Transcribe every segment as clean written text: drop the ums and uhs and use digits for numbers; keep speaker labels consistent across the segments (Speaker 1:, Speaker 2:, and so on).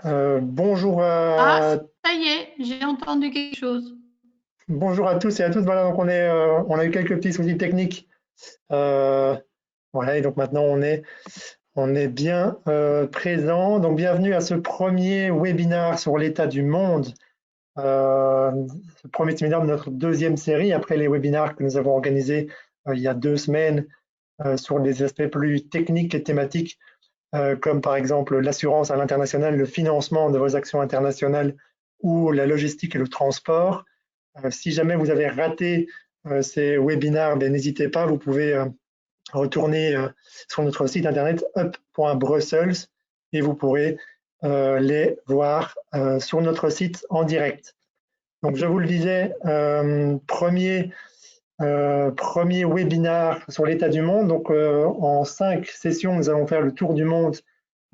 Speaker 1: Bonjour
Speaker 2: Ah,
Speaker 1: à,
Speaker 2: ça y est, j'ai entendu quelque chose.
Speaker 1: bonjour à tous et à toutes. Voilà, donc on a eu quelques petits soucis techniques. Euh, voilà, et donc maintenant on est bien présent. Donc bienvenue à ce premier webinaire sur l'état du monde. Ce premier séminaire de notre deuxième série après les webinaires que nous avons organisés il y a 2 semaines sur des aspects plus techniques et thématiques, comme par exemple l'assurance à l'international, le financement de vos actions internationales ou la logistique et le transport. Si jamais vous avez raté ces webinaires, ben, n'hésitez pas, vous pouvez retourner sur notre site internet up.brussels et vous pourrez les voir sur notre site en direct. Donc, je vous le disais, premier webinaire sur l'état du monde. Donc, en 5 sessions, nous allons faire le tour du monde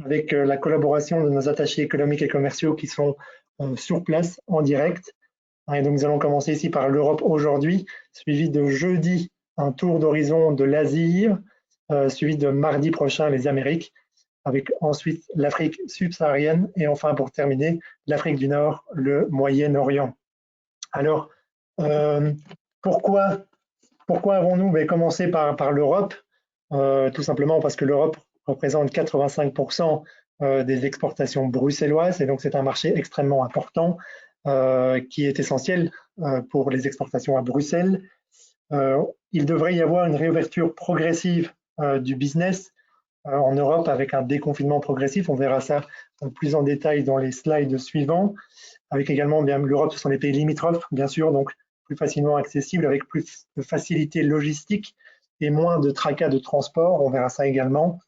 Speaker 1: avec la collaboration de nos attachés économiques et commerciaux qui sont sur place en direct. Et donc, nous allons commencer ici par l'Europe aujourd'hui, suivi de jeudi un tour d'horizon de l'Asie, suivi de mardi prochain les Amériques, avec ensuite l'Afrique subsaharienne et enfin pour terminer l'Afrique du Nord, le Moyen-Orient. Alors, euh, pourquoi, pourquoi avons-nous commencé par l'Europe? Tout simplement parce que l'Europe représente 85% des exportations bruxelloises et donc c'est un marché extrêmement important qui est essentiel pour les exportations à Bruxelles. Euh, il devrait y avoir une réouverture progressive du business en Europe avec un déconfinement progressif. On verra ça plus en détail dans les slides suivants. Avec également, bien, l'Europe, ce sont les pays limitrophes, bien sûr, donc plus facilement accessibles avec plus de facilité logistique et moins de tracas de transport. On verra ça également.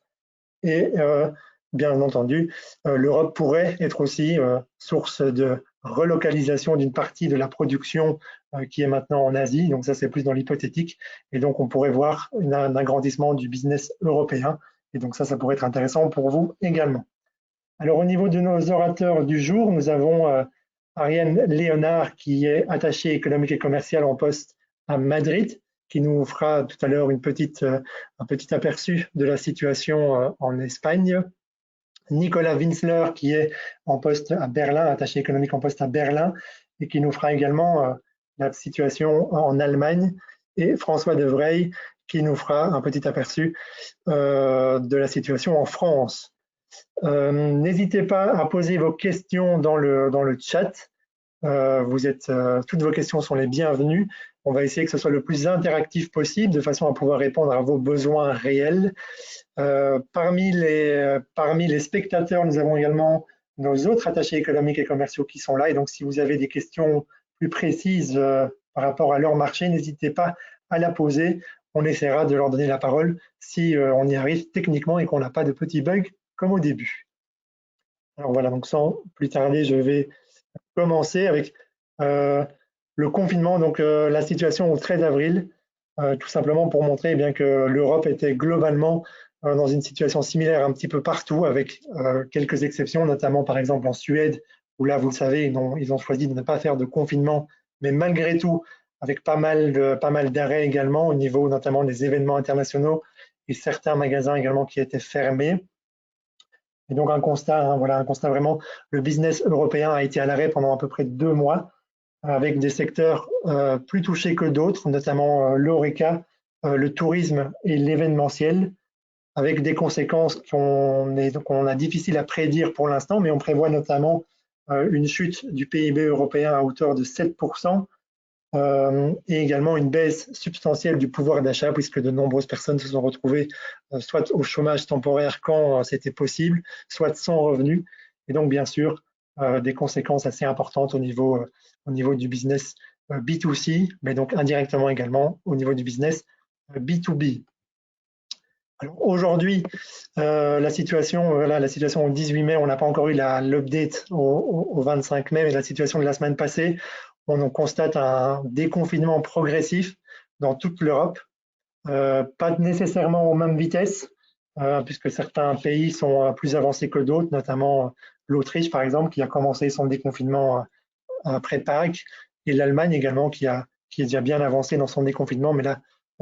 Speaker 1: Et bien entendu, l'Europe pourrait être aussi source de relocalisation d'une partie de la production qui est maintenant en Asie. Donc ça, c'est plus dans l'hypothétique. Et donc, on pourrait voir un agrandissement du business européen. Et donc ça pourrait être intéressant pour vous également. Alors, au niveau de nos orateurs du jour, nous avons Ariane Léonard, qui est attachée économique et commerciale en poste à Madrid, qui nous fera tout à l'heure un petit aperçu de la situation en Espagne. Nicolas Winsler, qui est en poste à Berlin, attaché économique en poste à Berlin, et qui nous fera également la situation en Allemagne. Et François Devreil, qui nous fera un petit aperçu de la situation en France. N'hésitez pas à poser vos questions dans le chat. Toutes vos questions sont les bienvenues. On va essayer que ce soit le plus interactif possible de façon à pouvoir répondre à vos besoins réels. Parmi les spectateurs, nous avons également nos autres attachés économiques et commerciaux qui sont là. Et donc, si vous avez des questions plus précises par rapport à leur marché, n'hésitez pas à la poser. On essaiera de leur donner la parole si on y arrive techniquement et qu'on n'a pas de petits bugs comme au début. Alors voilà, donc sans plus tarder, je vais commencer avec euh, le confinement, donc la situation au 13 avril, tout simplement pour montrer bien que l'Europe était globalement dans une situation similaire un petit peu partout, avec quelques exceptions, notamment par exemple en Suède, où là, vous le savez, ils ont choisi de ne pas faire de confinement, mais malgré tout, avec pas mal d'arrêts également, au niveau notamment des événements internationaux et certains magasins également qui étaient fermés. Et donc un constat, hein, voilà, un constat vraiment, le business européen a été à l'arrêt pendant à peu près 2 mois, avec des secteurs plus touchés que d'autres, notamment l'ORECA, le tourisme et l'événementiel, avec des conséquences qu'on a difficiles à prédire pour l'instant, mais on prévoit notamment une chute du PIB européen à hauteur de 7%, et également une baisse substantielle du pouvoir d'achat, puisque de nombreuses personnes se sont retrouvées soit au chômage temporaire quand c'était possible, soit sans revenus. Et donc, bien sûr, des conséquences assez importantes au niveau du business B2C, mais donc indirectement également au niveau du business B2B. Alors aujourd'hui, la situation au 18 mai, on n'a pas encore eu l'update au 25 mai, mais la situation de la semaine passée, on constate un déconfinement progressif dans toute l'Europe, pas nécessairement aux mêmes vitesses, puisque certains pays sont plus avancés que d'autres, notamment l'Autriche par exemple, qui a commencé son déconfinement après Pâques, et l'Allemagne également, qui est déjà bien avancée dans son déconfinement. Mais là,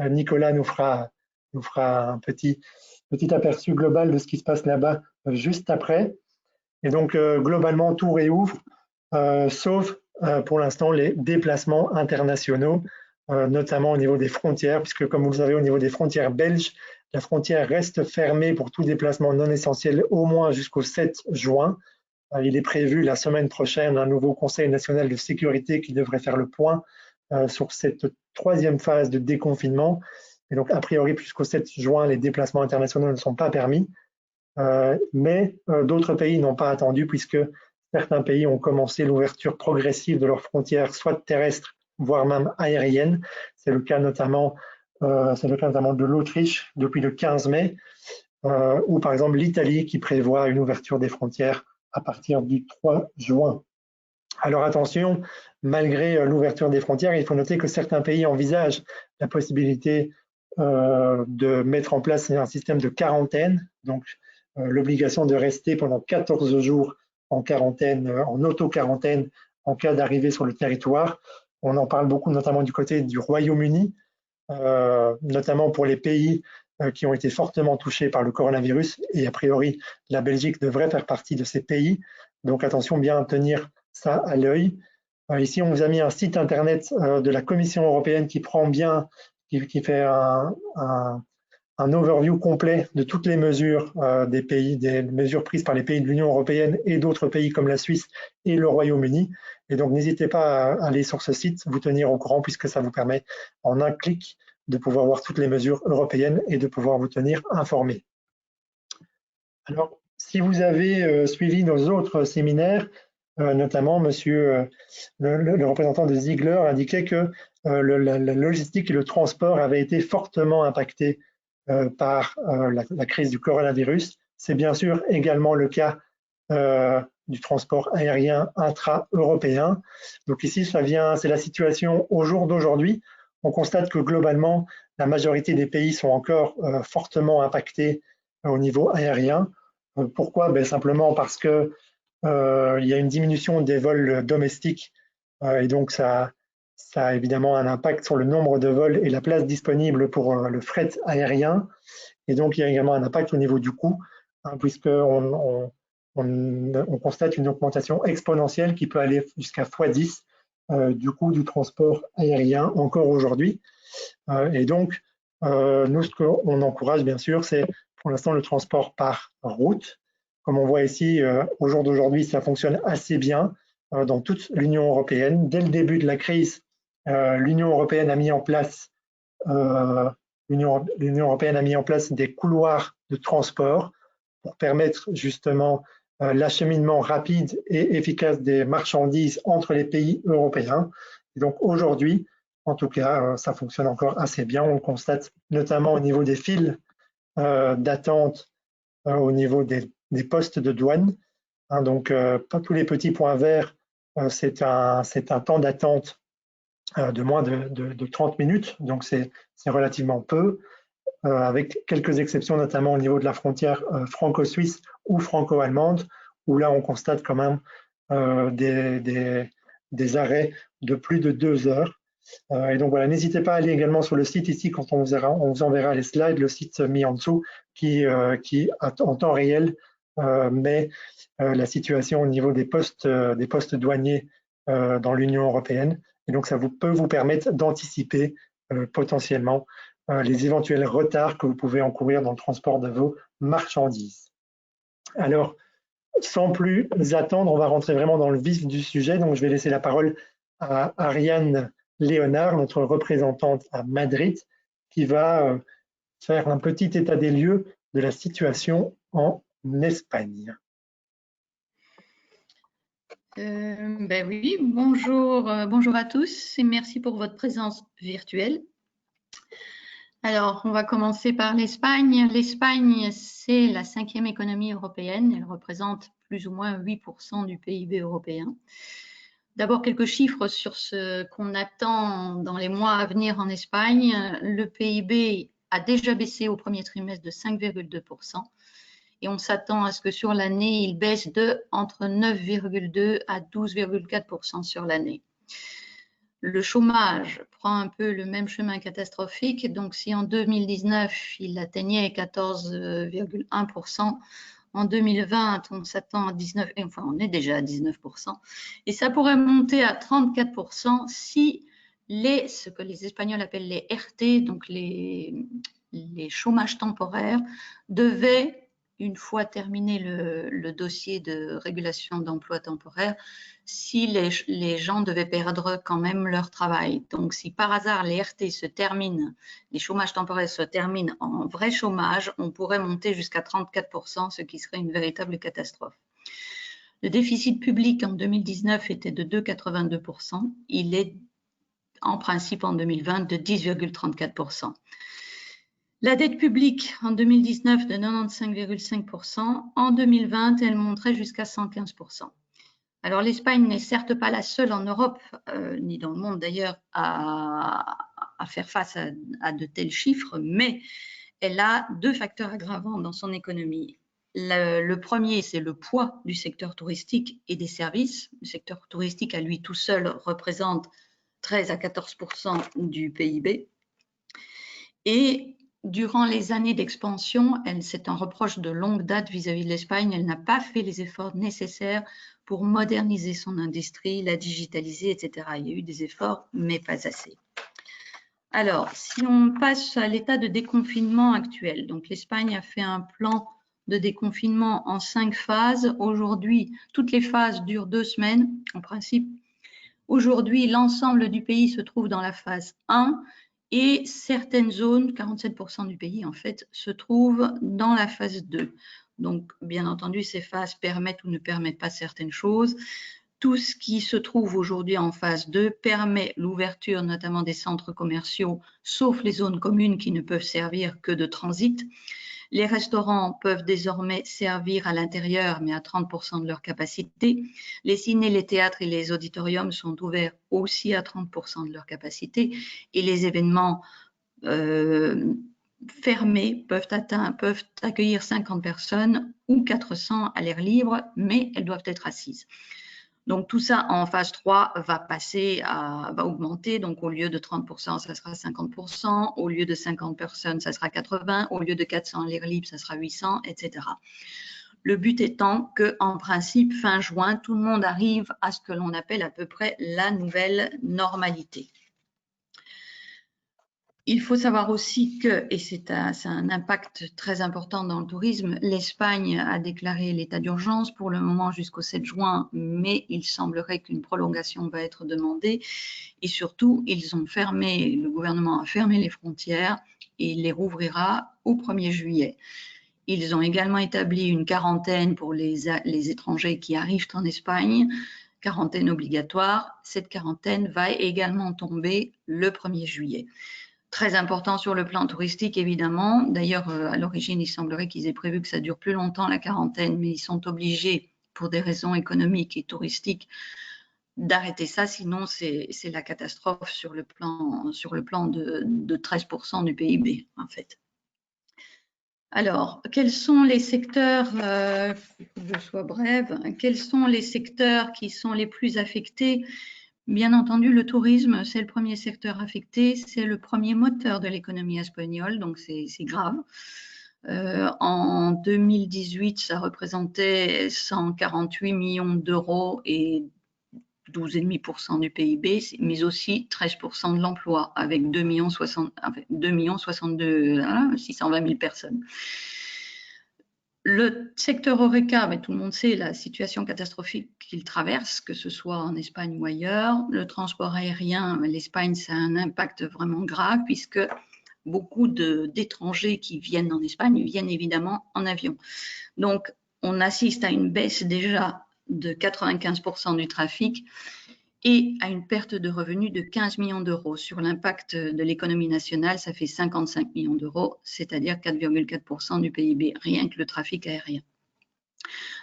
Speaker 1: Nicolas nous fera un petit aperçu global de ce qui se passe là-bas juste après. Et donc, globalement, tout réouvre, sauf pour l'instant les déplacements internationaux, notamment au niveau des frontières, puisque comme vous le savez, au niveau des frontières belges, la frontière reste fermée pour tout déplacement non essentiel au moins jusqu'au 7 juin. Il est prévu la semaine prochaine un nouveau Conseil national de sécurité qui devrait faire le point sur cette troisième phase de déconfinement. Et donc, a priori, jusqu'au 7 juin, les déplacements internationaux ne sont pas permis. Mais d'autres pays n'ont pas attendu puisque certains pays ont commencé l'ouverture progressive de leurs frontières, soit terrestres, voire même aériennes. C'est le cas notamment de l'Autriche depuis le 15 mai, ou par exemple l'Italie qui prévoit une ouverture des frontières à partir du 3 juin. Alors attention, malgré l'ouverture des frontières, il faut noter que certains pays envisagent la possibilité de mettre en place un système de quarantaine, donc l'obligation de rester pendant 14 jours en quarantaine, en auto-quarantaine, en cas d'arrivée sur le territoire. On en parle beaucoup, notamment du côté du Royaume-Uni, notamment pour les pays qui ont été fortement touchés par le coronavirus. Et a priori, la Belgique devrait faire partie de ces pays. Donc attention, bien tenir ça à l'œil. Ici, on vous a mis un site internet de la Commission européenne qui prend bien, qui fait un overview complet de toutes les mesures des pays, des mesures prises par les pays de l'Union européenne et d'autres pays comme la Suisse et le Royaume-Uni. Et donc, n'hésitez pas à aller sur ce site, vous tenir au courant, puisque ça vous permet en un clic de pouvoir voir toutes les mesures européennes et de pouvoir vous tenir informé. Alors, si vous avez suivi nos autres séminaires, notamment monsieur le représentant de Ziegler indiquait que la logistique et le transport avaient été fortement impactés par la crise du coronavirus. C'est bien sûr également le cas du transport aérien intra-européen. Donc ici, c'est la situation au jour d'aujourd'hui. On constate que globalement, la majorité des pays sont encore fortement impactés au niveau aérien. Pourquoi? Ben, simplement parce que il y a une diminution des vols domestiques et donc ça a évidemment un impact sur le nombre de vols et la place disponible pour le fret aérien. Et donc, il y a également un impact au niveau du coût, hein, puisqu'on constate une augmentation exponentielle qui peut aller jusqu'à x10 du coût du transport aérien encore aujourd'hui. Et donc, nous, ce qu'on encourage, bien sûr, c'est pour l'instant le transport par route. Comme on voit ici, au jour d'aujourd'hui, ça fonctionne assez bien dans toute l'Union européenne. Dès le début de la crise, l'Union européenne a mis en place des couloirs de transport pour permettre justement l'acheminement rapide et efficace des marchandises entre les pays européens. Et donc aujourd'hui, en tout cas, ça fonctionne encore assez bien. On le constate notamment au niveau des files d'attente, au niveau des postes de douane. Hein, donc, pas tous les petits points verts, c'est un temps d'attente de moins de 30 minutes, donc c'est relativement peu, avec quelques exceptions, notamment au niveau de la frontière franco-suisse ou franco-allemande, où là on constate quand même des arrêts de plus de 2 heures. Et donc voilà, n'hésitez pas à aller également sur le site ici quand on vous enverra les slides, le site mis en dessous qui en temps réel met la situation au niveau des postes douaniers dans l'Union européenne. Et donc ça peut vous permettre d'anticiper potentiellement les éventuels retards que vous pouvez encourir dans le transport de vos marchandises. Alors, sans plus attendre, on va rentrer vraiment dans le vif du sujet. Donc je vais laisser la parole à Ariane Léonard, notre représentante à Madrid, qui va faire un petit état des lieux de la situation en Espagne.
Speaker 2: Ben oui, bonjour à tous et merci pour votre présence virtuelle. Alors, on va commencer par l'Espagne. L'Espagne, c'est la 5e économie européenne. Elle représente plus ou moins 8% du PIB européen. D'abord, quelques chiffres sur ce qu'on attend dans les mois à venir en Espagne. Le PIB a déjà baissé au premier trimestre de 5,2%. Et on s'attend à ce que sur l'année, il baisse de entre 9,2 à 12,4% sur l'année. Le chômage prend un peu le même chemin catastrophique. Donc, si en 2019, il atteignait 14,1%, En 2020, on s'attend à 19, enfin on est déjà à 19%, et ça pourrait monter à 34% si ce que les Espagnols appellent les RT, donc les chômages temporaires, devaient, une fois terminé le dossier de régulation d'emploi temporaire, si les gens devaient perdre quand même leur travail. Donc, si par hasard les RT se terminent, les chômages temporaires se terminent en vrai chômage, on pourrait monter jusqu'à 34%, ce qui serait une véritable catastrophe. Le déficit public en 2019 était de 2,82%. Il est en principe en 2020 de 10,34%. La dette publique en 2019 de 95,5%. En 2020, elle monterait jusqu'à 115%. Alors l'Espagne n'est certes pas la seule en Europe, ni dans le monde d'ailleurs, à faire face à de tels chiffres, mais elle a deux facteurs aggravants dans son économie. Le premier, c'est le poids du secteur touristique et des services. Le secteur touristique à lui tout seul représente 13 à 14% du PIB. Et durant les années d'expansion, c'est un reproche de longue date vis-à-vis de l'Espagne, elle n'a pas fait les efforts nécessaires pour moderniser son industrie, la digitaliser, etc. Il y a eu des efforts, mais pas assez. Alors, si on passe à l'état de déconfinement actuel, donc l'Espagne a fait un plan de déconfinement en 5 phases. Aujourd'hui, toutes les phases durent 2 semaines, en principe. Aujourd'hui, l'ensemble du pays se trouve dans la phase 1 et certaines zones, 47% du pays en fait, se trouvent dans la phase 2. Donc, bien entendu, ces phases permettent ou ne permettent pas certaines choses. Tout ce qui se trouve aujourd'hui en phase 2 permet l'ouverture notamment des centres commerciaux, sauf les zones communes qui ne peuvent servir que de transit. Les restaurants peuvent désormais servir à l'intérieur, mais à 30% de leur capacité. Les ciné, les théâtres et les auditoriums sont ouverts aussi à 30% de leur capacité. Et les événements fermés peuvent accueillir 50 personnes ou 400 à l'air libre, mais elles doivent être assises. Donc, tout ça en phase 3 va augmenter. Donc, au lieu de 30%, ça sera 50%. Au lieu de 50 personnes, ça sera 80. Au lieu de 400 à l'air libre, ça sera 800, etc. Le but étant qu'en principe, fin juin, tout le monde arrive à ce que l'on appelle à peu près la nouvelle normalité. Il faut savoir aussi que, et c'est un impact très important dans le tourisme, l'Espagne a déclaré l'état d'urgence pour le moment jusqu'au 7 juin, mais il semblerait qu'une prolongation va être demandée. Et surtout, le gouvernement a fermé les frontières et les rouvrira au 1er juillet. Ils ont également établi une quarantaine pour les étrangers qui arrivent en Espagne, quarantaine obligatoire. Cette quarantaine va également tomber le 1er juillet. Très important sur le plan touristique, évidemment. D'ailleurs, à l'origine, il semblerait qu'ils aient prévu que ça dure plus longtemps, la quarantaine, mais ils sont obligés, pour des raisons économiques et touristiques, d'arrêter ça. Sinon, c'est la catastrophe sur le plan de 13% du PIB, en fait. Alors, quels sont les secteurs, il faut que je sois brève, quels sont les secteurs qui sont les plus affectés? Bien entendu, le tourisme, c'est le premier secteur affecté, c'est le premier moteur de l'économie espagnole, donc c'est grave. En 2018, ça représentait 148 millions d'euros et 12,5% du PIB, mais aussi 13% de l'emploi, avec 620 000 personnes. Le secteur Horeca, mais tout le monde sait la situation catastrophique qu'il traverse, que ce soit en Espagne ou ailleurs. Le transport aérien, l'Espagne, ça a un impact vraiment grave puisque beaucoup d'étrangers qui viennent en Espagne viennent évidemment en avion. Donc, on assiste à une baisse déjà de 95% du trafic et à une perte de revenus de 15 millions d'euros. Sur l'impact de l'économie nationale, ça fait 55 millions d'euros, c'est-à-dire 4,4% du PIB, rien que le trafic aérien.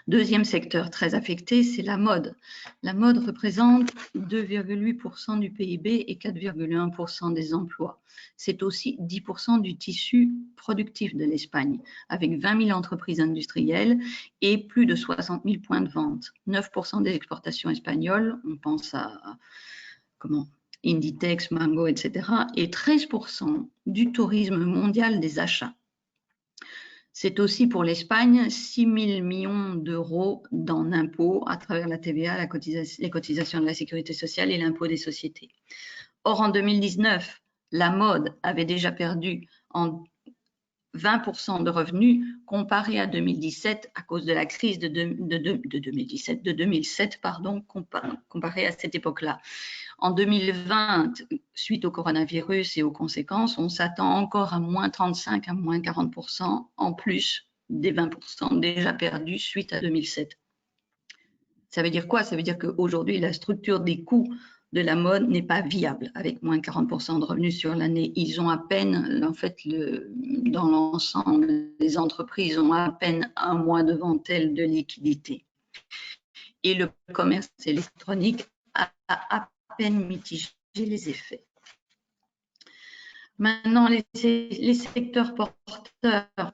Speaker 2: Deuxième secteur très affecté, c'est la mode. La mode représente 2,8% du PIB et 4,1% des emplois. C'est aussi 10% du tissu productif de l'Espagne, avec 20 000 entreprises industrielles et plus de 60 000 points de vente. 9% des exportations espagnoles, on pense à Inditex, Mango, etc. et 13% du tourisme mondial des achats. C'est aussi pour l'Espagne 6 000 millions d'euros en impôts à travers la TVA, les cotisations de la sécurité sociale et l'impôt des sociétés. Or, en 2019, la mode avait déjà perdu en 20% de revenus comparé à 2017 à cause de la crise de 2007, comparé à cette époque-là. En 2020, suite au coronavirus et aux conséquences, on s'attend encore à moins 35 à moins 40% en plus des 20% déjà perdus suite à 2007. Ça veut dire quoi? Ça veut dire qu'aujourd'hui, la structure des coûts de la mode n'est pas viable. Avec moins 40% de revenus sur l'année, ils ont à peine, en fait, dans l'ensemble, les entreprises ont à peine un mois devant elles de liquidité. Et le commerce électronique a à peine mitigé les effets. Maintenant, les secteurs porteurs,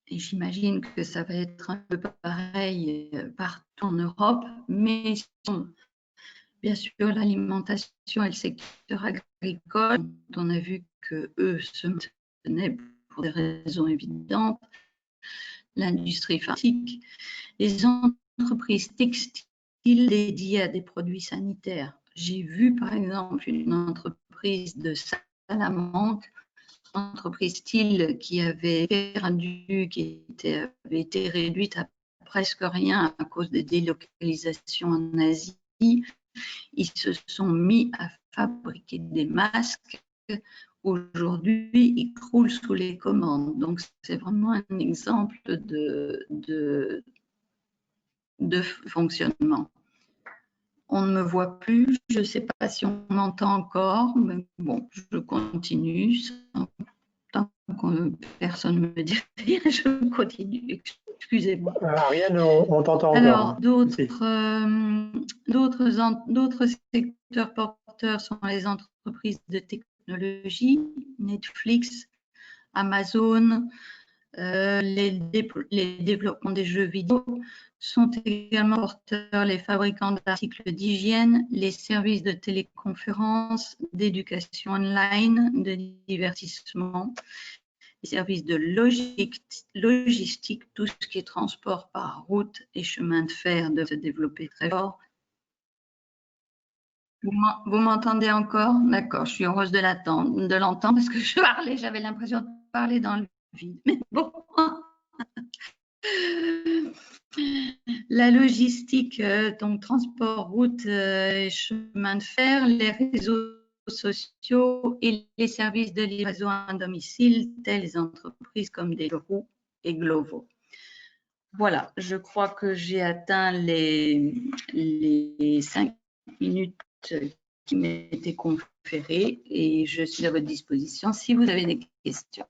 Speaker 2: et j'imagine que ça va être un peu pareil partout en Europe, mais bien sûr l'alimentation et le secteur agricole, on a vu que eux se maintenaient pour des raisons évidentes, l'industrie pharmaceutique, les entreprises textiles dédiées à des produits sanitaires. J'ai vu par exemple une entreprise de Salamanque, une entreprise style qui avait perdu, avait été réduite à presque rien à cause des délocalisations en Asie. Ils se sont mis à fabriquer des masques. Aujourd'hui, ils croulent sous les commandes. Donc, c'est vraiment un exemple de fonctionnement. On ne me voit plus, je ne sais pas si on m'entend encore, mais bon, je continue. Tant que personne ne me dit rien, je continue. Excusez-moi.
Speaker 1: Ariane, on t'entend encore.
Speaker 2: Alors, d'autres secteurs porteurs sont les entreprises de technologie, Netflix, Amazon, les développements des jeux vidéo sont également porteurs, les fabricants d'articles d'hygiène, les services de téléconférence, d'éducation online, de divertissement, les services de logistique, tout ce qui est transport par route et chemin de fer doivent se développer très fort. Vous m'entendez encore? D'accord, je suis heureuse de l'entendre parce que je parlais, j'avais l'impression de parler dans le vide. Mais bon. La logistique, donc transport, route, chemin de fer, les réseaux sociaux et les services de livraison à domicile, telles les entreprises comme Deliveroo et Glovo. Voilà, je crois que j'ai atteint les 5 minutes qui m'étaient conférées et je suis à votre disposition si vous avez des questions.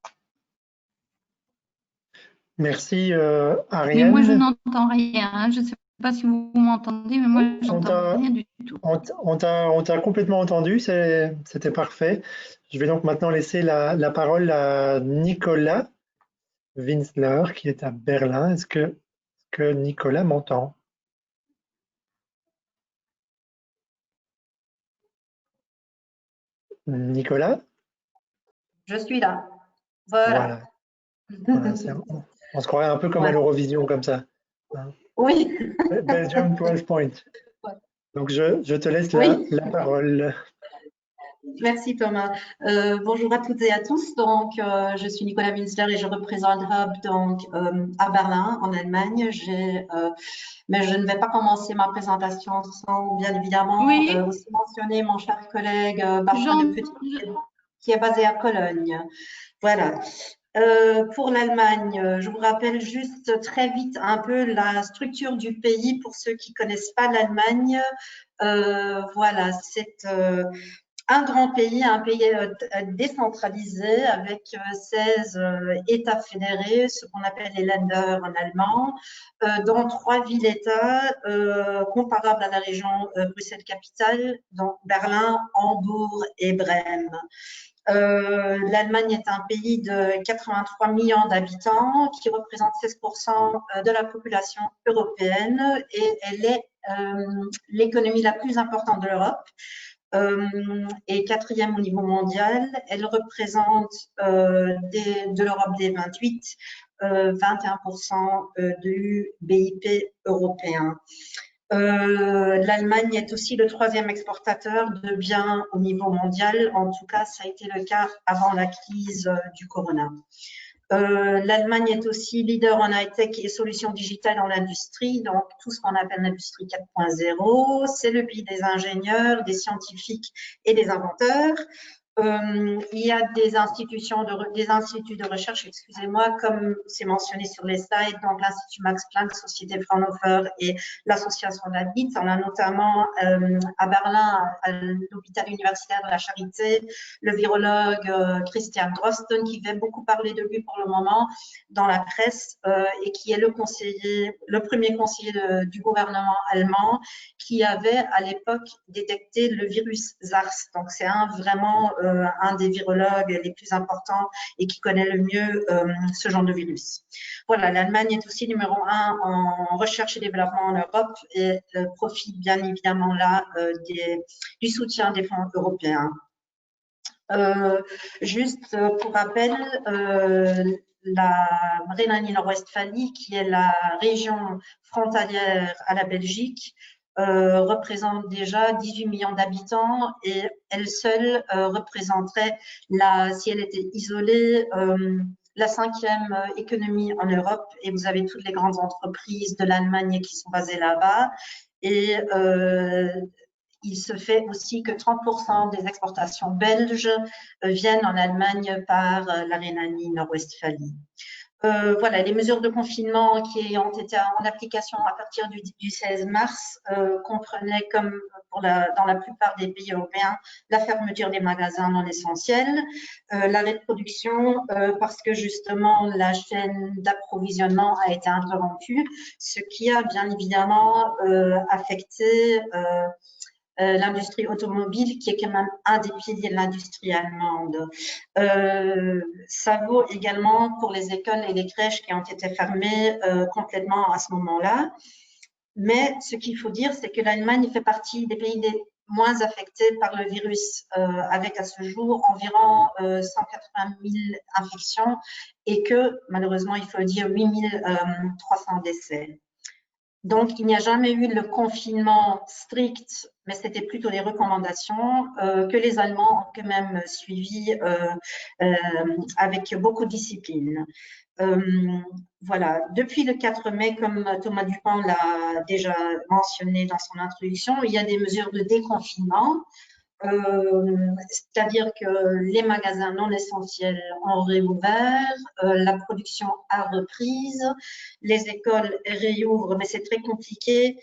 Speaker 1: Merci Ariane.
Speaker 2: Mais moi je n'entends rien, je ne sais pas si vous m'entendez, mais moi je n'entends rien du tout.
Speaker 1: On t'a complètement entendu, c'était parfait. Je vais donc maintenant laisser la parole à Nicolas Winsler qui est à Berlin. Est-ce que Nicolas m'entend? Nicolas?
Speaker 3: Je suis là. Voilà.
Speaker 1: On se croirait un peu comme à l'Eurovision, comme ça. Hein.
Speaker 3: Oui.
Speaker 1: Belgium 12 points. Donc, je te laisse la parole.
Speaker 3: Merci Thomas. Bonjour à toutes et à tous. Donc, je suis Nicolas Winsler et je représente Hub donc, à Berlin, en Allemagne. Mais je ne vais pas commencer ma présentation sans, bien évidemment, aussi mentionner mon cher collègue Bastien de Petit, qui est basé à Cologne. Voilà. Pour l'Allemagne, je vous rappelle juste très vite un peu la structure du pays pour ceux qui ne connaissent pas l'Allemagne. Voilà, c'est un grand pays, un pays décentralisé avec 16 États fédérés, ce qu'on appelle les Länder en allemand, dont 3 villes-États comparables à la région Bruxelles-Capitale, donc Berlin, Hambourg et Brême. L'Allemagne est un pays de 83 millions d'habitants qui représente 16% de la population européenne et elle est l'économie la plus importante de l'Europe. et 4e au niveau mondial. Elle représente de l'Europe des 28 21% du BIP européen. L'Allemagne est aussi le 3e exportateur de biens au niveau mondial. En tout cas, ça a été le cas avant la crise du corona. L'Allemagne est aussi leader en high-tech et solutions digitales dans l'industrie, donc tout ce qu'on appelle l'industrie 4.0. C'est le pays des ingénieurs, des scientifiques et des inventeurs. Il y a des instituts de recherche, excusez-moi, comme c'est mentionné sur les slides, donc l'Institut Max Planck, Société Fraunhofer et l'Association d'Habit. On a notamment à Berlin, à l'hôpital universitaire de la Charité, le virologue Christian Drosten, qui fait beaucoup parler de lui pour le moment dans la presse et qui est le premier conseiller du gouvernement allemand qui avait à l'époque détecté le virus SARS. Donc c'est vraiment un des virologues les plus importants et qui connaît le mieux ce genre de virus. Voilà, l'Allemagne est aussi numéro 1 en recherche et développement en Europe et profite bien évidemment là du soutien des fonds européens. Juste pour rappel, la Rhénanie-Nord-Westphalie, qui est la région frontalière à la Belgique, représente déjà 18 millions d'habitants et elle seule représenterait, si elle était isolée, la 5e économie en Europe. Et vous avez toutes les grandes entreprises de l'Allemagne qui sont basées là-bas. Et il se fait aussi que 30% des exportations belges viennent en Allemagne par la Rhénanie-Nord-Westphalie. Voilà, les mesures de confinement qui ont été en application à partir du 16 mars comprenaient, comme dans la plupart des pays européens, la fermeture des magasins non essentiels, l'arrêt de production parce que justement la chaîne d'approvisionnement a été interrompue, ce qui a bien évidemment affecté l'industrie automobile, qui est quand même un des piliers de l'industrie allemande. Ça vaut également pour les écoles et les crèches qui ont été fermées complètement à ce moment-là. Mais ce qu'il faut dire, c'est que l'Allemagne fait partie des pays les moins affectés par le virus, avec à ce jour environ 180 000 infections et que, malheureusement, il faut le dire, 8 300 décès. Donc, il n'y a jamais eu le confinement strict, mais c'était plutôt les recommandations que les Allemands ont quand même suivies avec beaucoup de discipline. Voilà, depuis le 4 mai, comme Thomas Dupont l'a déjà mentionné dans son introduction, il y a des mesures de déconfinement. C'est-à-dire que les magasins non essentiels ont réouvert, la production a reprise, les écoles réouvrent, mais c'est très compliqué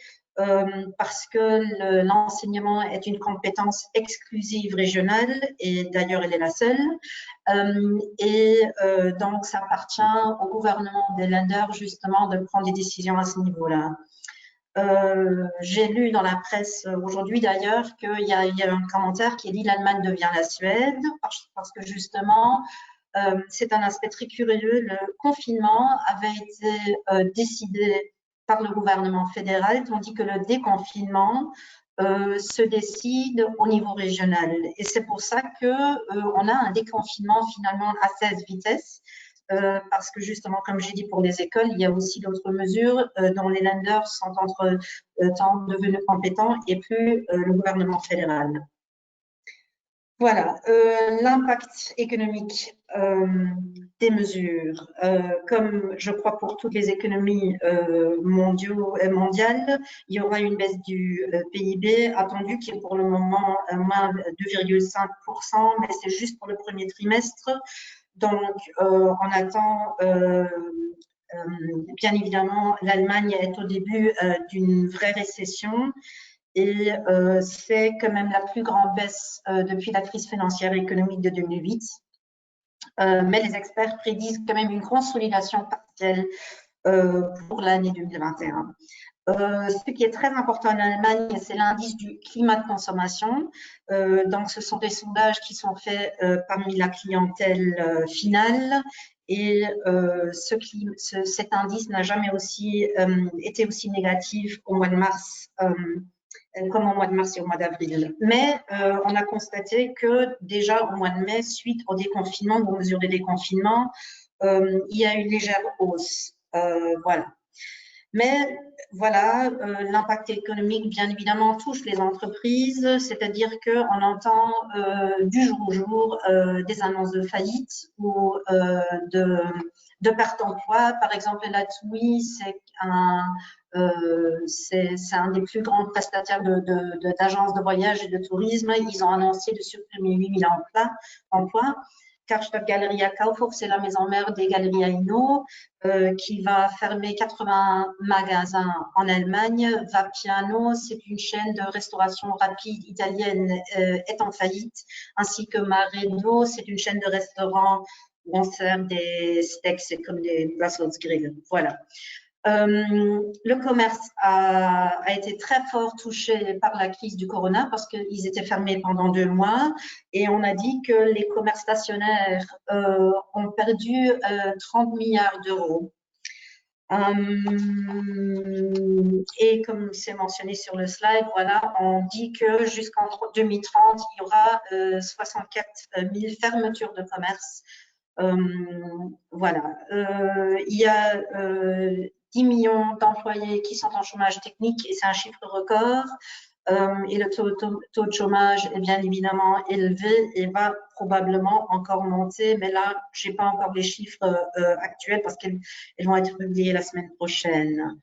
Speaker 3: parce que l'enseignement est une compétence exclusive régionale et d'ailleurs elle est la seule. Donc ça appartient au gouvernement des Länder justement de prendre des décisions à ce niveau-là. J'ai lu dans la presse aujourd'hui d'ailleurs qu'il y a un commentaire qui dit l'Allemagne devient la Suède parce que justement c'est un aspect très curieux. Le confinement avait été décidé par le gouvernement fédéral, tandis que le déconfinement se décide au niveau régional. Et c'est pour ça qu'on a un déconfinement finalement à 16 vitesses. Parce que justement, comme j'ai dit pour les écoles, il y a aussi d'autres mesures dont les Länder sont temps devenus compétents et plus le gouvernement fédéral. Voilà, l'impact économique des mesures. Comme je crois pour toutes les économies mondiales, il y aura une baisse du PIB attendue qui est pour le moment moins 2,5%, mais c'est juste pour le premier trimestre. Donc, on attend, bien évidemment, l'Allemagne est au début d'une vraie récession et c'est quand même la plus grande baisse depuis la crise financière et économique de 2008. Mais les experts prédisent quand même une consolidation partielle pour l'année 2021. Ce qui est très important en Allemagne, c'est l'indice du climat de consommation. Donc, ce sont des sondages qui sont faits parmi la clientèle finale et cet indice n'a jamais été aussi négatif au mois de mars comme au mois de mars et au mois d'avril. Mais on a constaté que déjà au mois de mai, suite au déconfinement, aux mesures de déconfinement, il y a une légère hausse. Voilà. Mais voilà, l'impact économique, bien évidemment, touche les entreprises, c'est-à-dire qu'on entend du jour au jour des annonces de faillite ou de perte d'emploi. Par exemple, la TUI, c'est un des plus grands prestataires d'agences de voyage et de tourisme. Ils ont annoncé de supprimer 8 000 emplois. Karstadt Galeria Kaufhof, c'est la maison mère des Galeries Inno, qui va fermer 80 magasins en Allemagne. Vapiano, c'est une chaîne de restauration rapide italienne, est en faillite, ainsi que Maredo, c'est une chaîne de restaurants où on sert des steaks, c'est comme des Brussels Grill. Voilà. Le commerce a été très fort touché par la crise du corona parce qu'ils étaient fermés pendant 2 mois et on a dit que les commerces stationnaires ont perdu 30 milliards d'euros. Et comme c'est mentionné sur le slide, voilà, on dit que jusqu'en 2030, il y aura 64 000 fermetures de commerce. Voilà. Il y a 10 millions d'employés qui sont en chômage technique et c'est un chiffre record. Et le taux de chômage est bien évidemment élevé et va probablement encore monter, mais là, je n'ai pas encore les chiffres actuels parce qu'ils vont être publiés la semaine prochaine.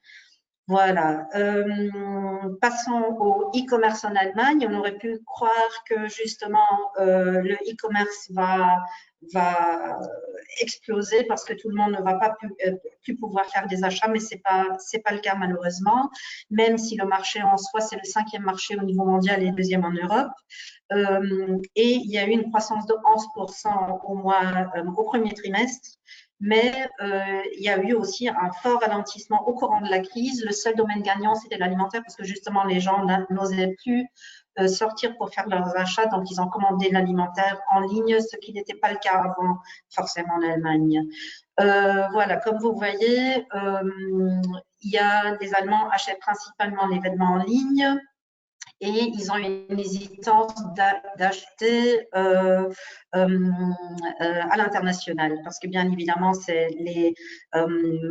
Speaker 3: Voilà. Passons au e-commerce en Allemagne. On aurait pu croire que justement le e-commerce va exploser parce que tout le monde ne va pas plus pouvoir faire des achats, mais c'est pas le cas malheureusement. Même si le marché en soi c'est le 5e marché au niveau mondial et le 2e en Europe. Et il y a eu une croissance de 11% au premier trimestre. Mais il y a eu aussi un fort ralentissement au courant de la crise. Le seul domaine gagnant, c'était l'alimentaire parce que justement, les gens n'osaient plus sortir pour faire leurs achats. Donc, ils ont commandé l'alimentaire en ligne, ce qui n'était pas le cas avant, forcément, en Allemagne. Voilà, comme vous voyez, les Allemands achètent principalement les vêtements en ligne. Et ils ont une hésitance d'acheter à l'international parce que bien évidemment, c'est les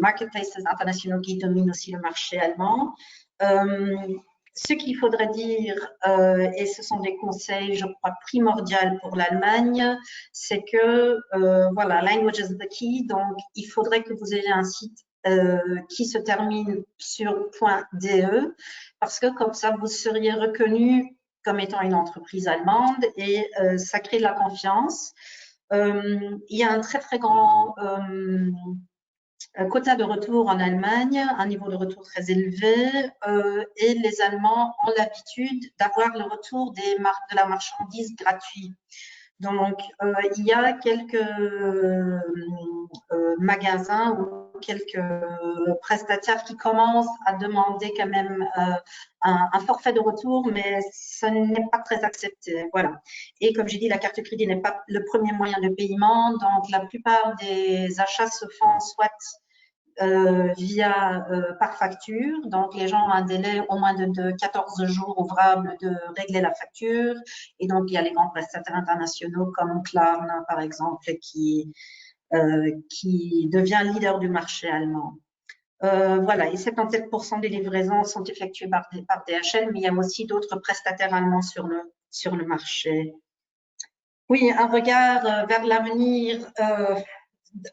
Speaker 3: marketplaces internationaux qui dominent aussi le marché allemand. Ce qu'il faudrait dire, et ce sont des conseils, je crois, primordiaux pour l'Allemagne, c'est que, voilà, language is the key, donc il faudrait que vous ayez un site qui se termine sur .de parce que comme ça, vous seriez reconnu comme étant une entreprise allemande et ça crée de la confiance. Il y a un très, très grand quota de retour en Allemagne, un niveau de retour très élevé et les Allemands ont l'habitude d'avoir le retour de la marchandise gratuit. Donc, il y a quelques magasins ou quelques prestataires qui commencent à demander quand même un forfait de retour, mais ce n'est pas très accepté. Voilà. Et comme j'ai dit, la carte crédit n'est pas le premier moyen de paiement, donc la plupart des achats se font soit par facture. Donc, les gens ont un délai au moins de 14 jours ouvrables de régler la facture. Et donc, il y a les grands prestataires internationaux comme Klarna, par exemple, qui devient leader du marché allemand. Voilà, et 77% des livraisons sont effectuées par DHL, mais il y a aussi d'autres prestataires allemands sur le marché. Oui, un regard vers l'avenir.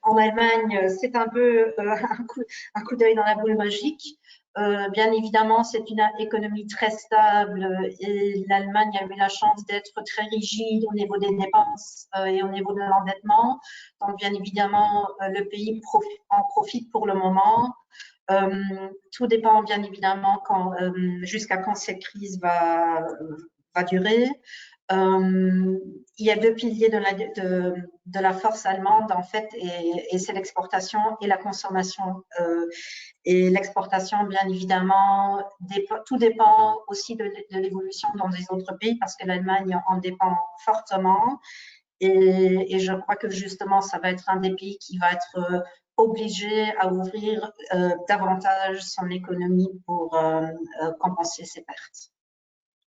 Speaker 3: En Allemagne, c'est un peu un coup d'œil dans la boule magique. Bien évidemment, c'est une économie très stable et l'Allemagne a eu la chance d'être très rigide au niveau des dépenses et au niveau de l'endettement. Donc, bien évidemment, le pays en profite pour le moment. Tout dépend bien évidemment jusqu'à quand cette crise va durer. Il y a 2 piliers de la force allemande en fait, et c'est l'exportation et la consommation. Et l'exportation, bien évidemment, tout dépend aussi de l'évolution dans les autres pays parce que l'Allemagne en dépend fortement. Et je crois que justement, ça va être un des pays qui va être obligé à ouvrir davantage son économie pour compenser ses pertes.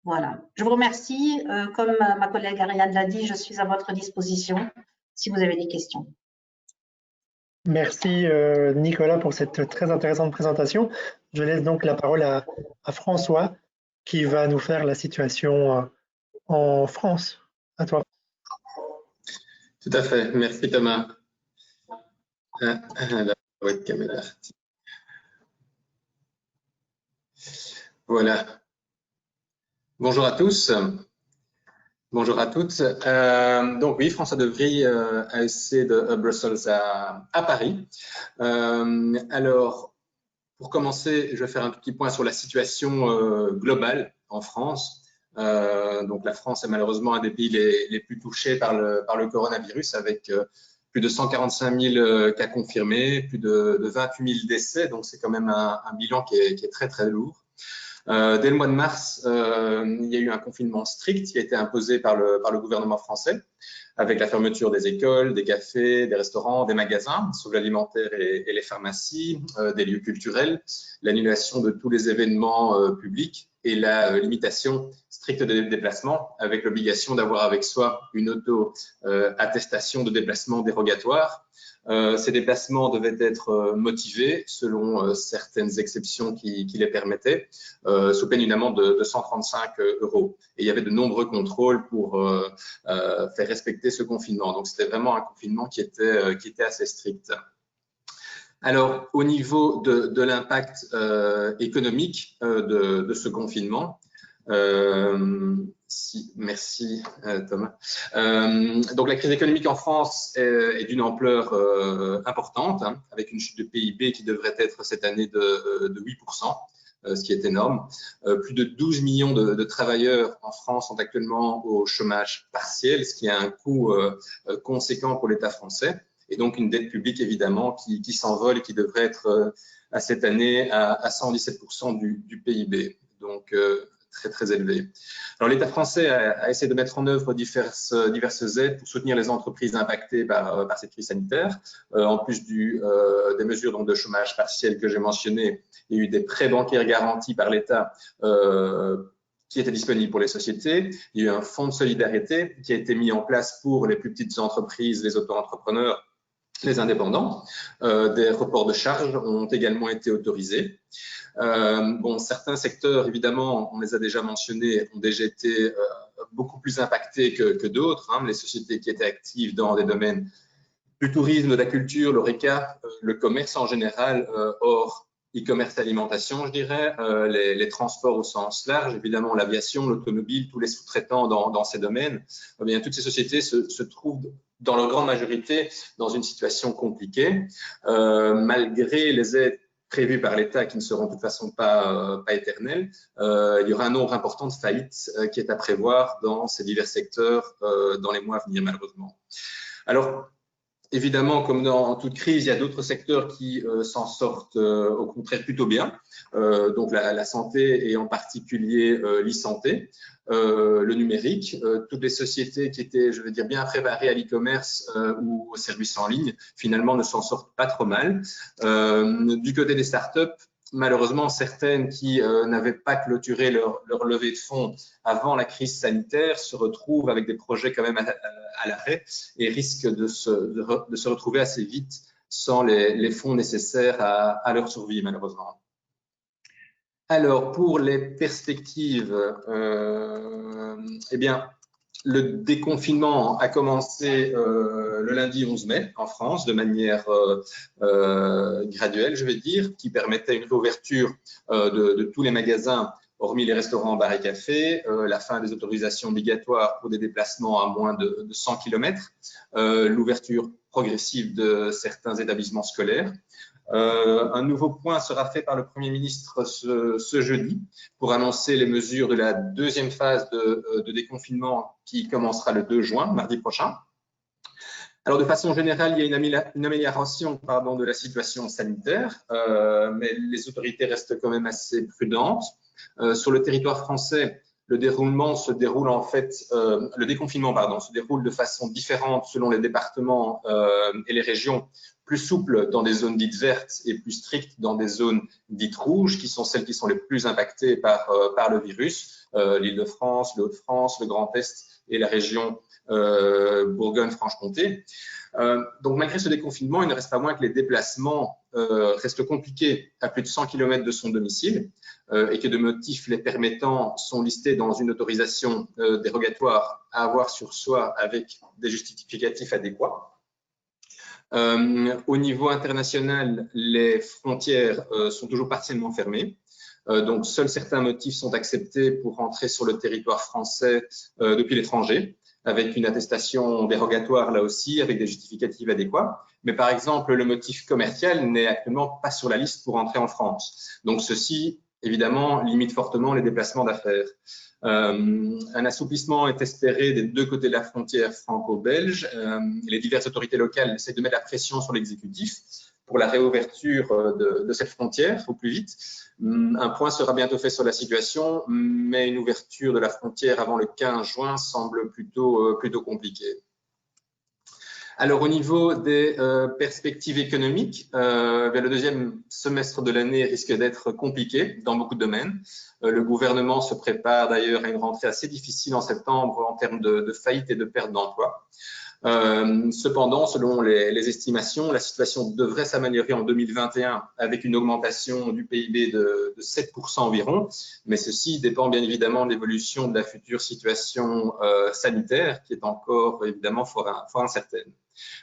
Speaker 3: Voilà. Je vous remercie. Comme ma collègue Ariane l'a dit, je suis à votre disposition si vous avez des questions.
Speaker 1: Merci Nicolas pour cette très intéressante présentation. Je laisse donc la parole à François qui va nous faire la situation en France. À toi.
Speaker 4: Tout à fait. Merci Thomas. Voilà. Bonjour à tous. Bonjour à toutes. Donc oui, François de Vries, ASC de Brussels à Paris. Alors, pour commencer, je vais faire un petit point sur la situation globale en France. Donc la France est malheureusement un des pays les plus touchés par le coronavirus, avec plus de 145 000 cas confirmés, plus de 28 000 décès. Donc c'est quand même un bilan qui est très très lourd. Dès le mois de mars, il y a eu un confinement strict qui a été imposé par le gouvernement français, avec la fermeture des écoles, des cafés, des restaurants, des magasins, sauf l'alimentaire et les pharmacies, des lieux culturels, l'annulation de tous les événements publics et la limitation stricte des déplacements, avec l'obligation d'avoir avec soi une auto-attestation de déplacement dérogatoire. Ces déplacements devaient être motivés selon certaines exceptions qui les permettaient, sous peine d'une amende de 135 €. Et il y avait de nombreux contrôles pour faire respecter ce confinement. Donc, c'était vraiment un confinement qui était assez strict. Alors, au niveau de l'impact économique de ce confinement, merci Thomas. Donc la crise économique en France est d'une ampleur importante, hein, avec une chute de PIB qui devrait être cette année de 8%, ce qui est énorme. Plus de 12 millions de travailleurs en France sont actuellement au chômage partiel, ce qui a un coût conséquent pour l'État français, et donc une dette publique évidemment qui s'envole et qui devrait être à cette année à 117% du PIB. Donc très très élevé. Alors l'État français a essayé de mettre en œuvre diverses aides pour soutenir les entreprises impactées par cette crise sanitaire. En plus des mesures donc, de chômage partiel que j'ai mentionnées, il y a eu des prêts bancaires garantis par l'État qui étaient disponibles pour les sociétés. Il y a eu un fonds de solidarité qui a été mis en place pour les plus petites entreprises, les auto-entrepreneurs, les indépendants. Des reports de charges ont également été autorisés. Bon, certains secteurs, évidemment, on les a déjà mentionnés, ont déjà été beaucoup plus impactés que d'autres. Hein. Les sociétés qui étaient actives dans des domaines du tourisme, de la culture, l'ORECA, le commerce en général, hors e-commerce alimentation, je dirais, les transports au sens large, évidemment l'aviation, l'automobile, tous les sous-traitants dans ces domaines, eh bien, toutes ces sociétés se trouvent dans leur grande majorité dans une situation compliquée, malgré les aides prévues par l'État qui ne seront de toute façon pas éternelles. Il y aura un nombre important de faillites qui est à prévoir dans ces divers secteurs dans les mois à venir, malheureusement. Alors, évidemment, comme dans toute crise, il y a d'autres secteurs qui s'en sortent au contraire plutôt bien. Donc la santé et en particulier l'e-santé, le numérique, toutes les sociétés qui étaient, je veux dire, bien préparées à l'e-commerce ou aux services en ligne, finalement ne s'en sortent pas trop mal. Du côté des startups, malheureusement, certaines qui n'avaient pas clôturé leur levée de fonds avant la crise sanitaire se retrouvent avec des projets quand même à l'arrêt et risquent de se retrouver assez vite sans les fonds nécessaires à leur survie, malheureusement. Alors, pour les perspectives, eh bien, le déconfinement a commencé le lundi 11 mai en France de manière graduelle, je vais dire, qui permettait une réouverture de tous les magasins, hormis les restaurants, bars et cafés, la fin des autorisations obligatoires pour des déplacements à moins de 100 km, l'ouverture progressive de certains établissements scolaires. Un nouveau point sera fait par le Premier ministre ce jeudi pour annoncer les mesures de la deuxième phase de déconfinement qui commencera le 2 juin, mardi prochain. Alors, de façon générale, il y a une amélioration de la situation sanitaire, mais les autorités restent quand même assez prudentes. Sur le territoire français, le déconfinement se déroule de façon différente selon les départements et les régions, plus souple dans des zones dites vertes et plus strict dans des zones dites rouges, qui sont celles qui sont les plus impactées par le virus, l'Île-de-France, le Hauts-de-France, le Grand Est et la région Bourgogne-Franche-Comté. Donc, malgré ce déconfinement, il ne reste pas moins que les déplacements restent compliqués à plus de 100 km de son domicile et que de motifs les permettant sont listés dans une autorisation dérogatoire à avoir sur soi avec des justificatifs adéquats. Au niveau international, les frontières sont toujours partiellement fermées. Donc, seuls certains motifs sont acceptés pour entrer sur le territoire français depuis l'étranger, avec une attestation dérogatoire là aussi, avec des justificatifs adéquats. Mais par exemple, le motif commercial n'est actuellement pas sur la liste pour entrer en France. Donc, ceci, évidemment, limite fortement les déplacements d'affaires. Un assouplissement est espéré des deux côtés de la frontière franco-belge. Les diverses autorités locales essaient de mettre la pression sur l'exécutif pour la réouverture de cette frontière au plus vite. Un point sera bientôt fait sur la situation, mais une ouverture de la frontière avant le 15 juin semble plutôt compliquée. Alors, au niveau des perspectives économiques, le deuxième semestre de l'année risque d'être compliqué dans beaucoup de domaines. Le gouvernement se prépare d'ailleurs à une rentrée assez difficile en septembre en termes de faillite et de perte d'emploi. Cependant, selon les estimations, la situation devrait s'améliorer en 2021 avec une augmentation du PIB de 7% environ, mais ceci dépend bien évidemment de l'évolution de la future situation sanitaire qui est encore évidemment fort incertaine.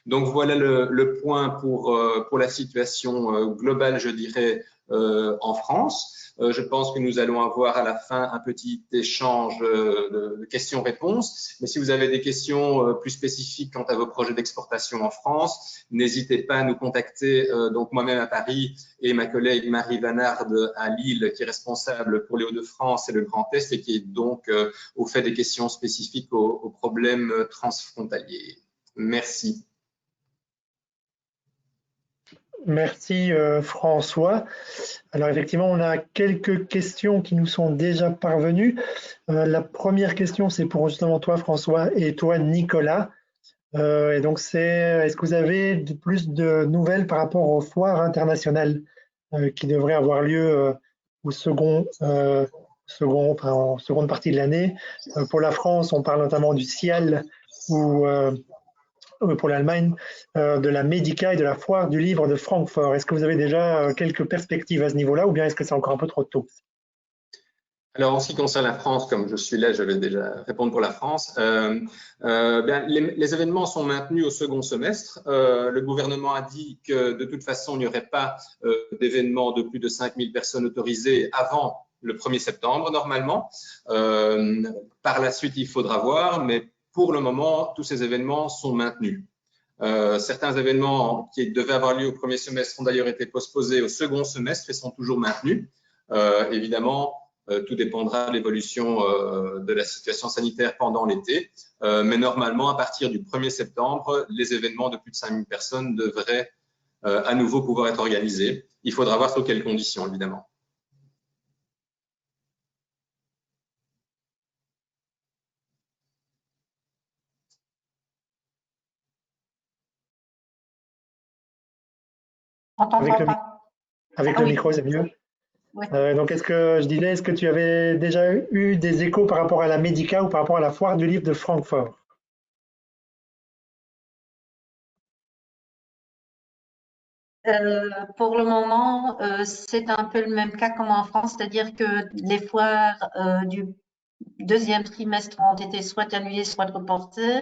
Speaker 4: Donc voilà le point pour la situation globale, je dirais, en France. Je pense que nous allons avoir à la fin un petit échange de questions-réponses. Mais si vous avez des questions plus spécifiques quant à vos projets d'exportation en France, n'hésitez pas à nous contacter, donc moi-même à Paris et ma collègue Marie Vanard à Lille, qui est responsable pour les Hauts-de-France et le Grand Est et qui est donc au fait des questions spécifiques aux problèmes transfrontaliers. Merci.
Speaker 1: Merci François. Alors effectivement, on a quelques questions qui nous sont déjà parvenues. La première question, c'est pour justement toi François et toi Nicolas. Et donc c'est, est-ce que vous avez plus de nouvelles par rapport aux foires internationales qui devraient avoir lieu en seconde partie de l'année? Pour la France, on parle notamment du CIAL ou pour l'Allemagne, de la Medica et de la foire du livre de Francfort. Est-ce que vous avez déjà quelques perspectives à ce niveau-là ou bien est-ce que c'est encore un peu trop tôt?
Speaker 4: Alors, en ce qui concerne la France, comme je suis là, je vais déjà répondre pour la France. Les événements sont maintenus au second semestre. Le gouvernement a dit que de toute façon, il n'y aurait pas d'événements de plus de 5000 personnes autorisées avant le 1er septembre, normalement. Par la suite, il faudra voir, mais pour le moment, tous ces événements sont maintenus. Certains événements qui devaient avoir lieu au 1er semestre ont d'ailleurs été postposés au second semestre et sont toujours maintenus. Évidemment, tout dépendra de l'évolution de la situation sanitaire pendant l'été. Mais normalement, à partir du 1er septembre, les événements de plus de 5000 personnes devraient à nouveau pouvoir être organisés. Il faudra voir sous quelles conditions, évidemment.
Speaker 1: Avec le micro, c'est mieux. Ouais. Donc, est-ce que tu avais déjà eu des échos par rapport à la Medica ou par rapport à la foire du livre de Francfort?
Speaker 3: Pour le moment, c'est un peu le même cas comme en France, c'est-à-dire que les foires du deuxième trimestre ont été soit annulées, soit reportées.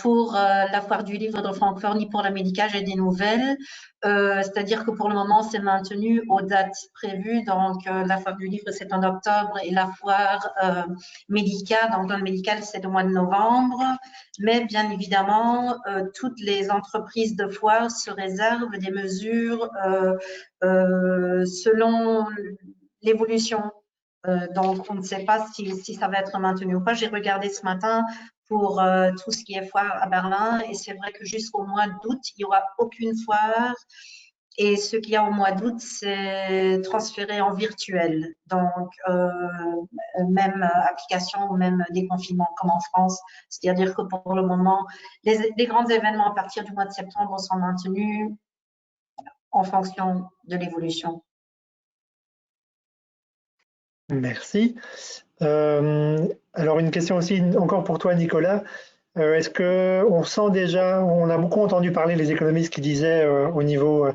Speaker 3: Pour la foire du livre de Francfort ni pour la Medica, j'ai des nouvelles. C'est-à-dire que pour le moment, c'est maintenu aux dates prévues. Donc, la foire du livre, c'est en octobre et la foire Medica, donc dans le médical, c'est le mois de novembre. Mais bien évidemment, toutes les entreprises de foire se réservent des mesures selon l'évolution. Donc, on ne sait pas si ça va être maintenu ou pas. J'ai regardé ce matin pour tout ce qui est foire à Berlin et c'est vrai que jusqu'au mois d'août, il n'y aura aucune foire Et ce qu'il y a au mois d'août, c'est transféré en virtuel. Donc, même application ou même déconfinement comme en France. C'est-à-dire que pour le moment, les grands événements à partir du mois de septembre sont maintenus en fonction de l'évolution.
Speaker 1: Merci. Alors une question aussi encore pour toi, Nicolas. Est-ce que on sent déjà, on a beaucoup entendu parler les économistes qui disaient au niveau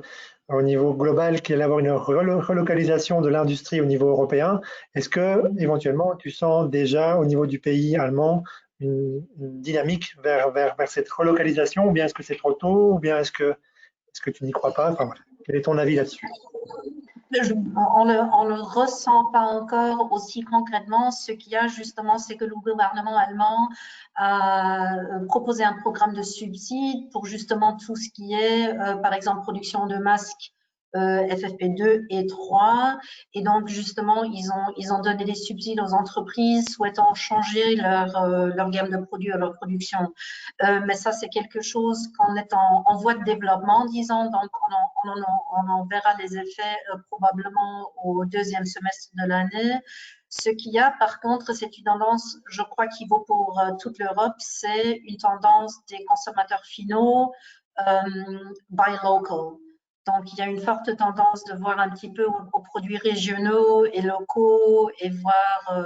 Speaker 1: global qu'il allait y avoir une relocalisation de l'industrie au niveau européen. Est-ce que éventuellement tu sens déjà au niveau du pays allemand une dynamique vers cette relocalisation, ou bien est-ce que c'est trop tôt, ou bien est-ce que tu n'y crois pas? Enfin, voilà. Quel est ton avis là-dessus?
Speaker 3: On ne le ressent pas encore aussi concrètement. Ce qu'il y a justement, c'est que le gouvernement allemand a proposé un programme de subsides pour justement tout ce qui est, par exemple, production de masques FFP2 et 3. Et donc, justement, ils ont donné des subsides aux entreprises souhaitant changer leur gamme de produits à leur production. Mais ça, c'est quelque chose qu'on est en voie de développement, disons. Donc, on en verra les effets probablement au deuxième semestre de l'année. Ce qu'il y a, par contre, c'est une tendance, je crois, qui vaut pour toute l'Europe, c'est une tendance des consommateurs finaux buy local. Donc, il y a une forte tendance de voir un petit peu aux produits régionaux et locaux et voir